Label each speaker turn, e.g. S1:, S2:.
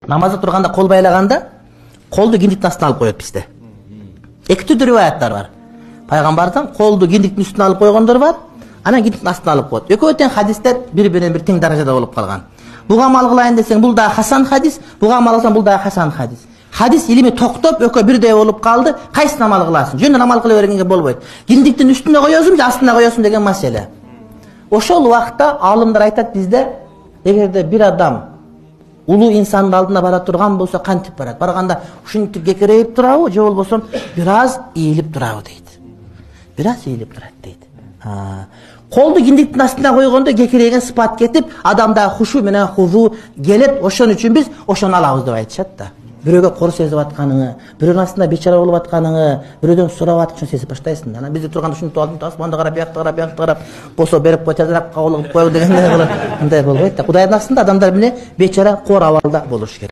S1: Намазда турганда кол байлаганда колду киндиктин астына алып коет бизде. Эки түрдүү риваяттар бар. Пайгамбардан колду киндиктин үстүнө алып койгондор бар, анан киндиктин астына алып коет. Экөө тең хадистер бири-биринен бир тең даражада болуп калган. Буга амал кылайын десең, бул да хасан хадис, буга амал кылсаң, бул да хасан хадис. Хадис илими токтоп, экөө бирдей болуп калды. Кайсын амал кыласың? Жөн амал кыла бергенге болбойт. Киндиктин үстүнө коесуң же астына коесуң деген маселе. Ошол убакта алымдар айтат бизде, эгерде бир адам улуу инсандын алдына бара турган болсо кантип барат? Барганда ушинтип кекерейип турабы, же болбосо бир аз ийилип турабы дейт. Бир аз ийилип турат дейт. Колду киндиктин астына койгондо кекерейген сыпат кетип, адамда хушу менен хузу келет. Ошон үчүн биз ошону алабыз деп айтышат да. Бирөөгө кор сезип атканыңы, бирөөнүн астында бечара болуп атканыңы, бирөөдөн сурап атканыңы сезип баштайсың. Анан бизде турганда ушинтип алдым, асманды карап, бияктыга карап, бияктыга карап, болсо берип кой, тезирээк кабыл кылып кой дегендей кылып, мындай болбойт да. Кудайдын астында адамдар эмне бечара кор абалда болуш керек.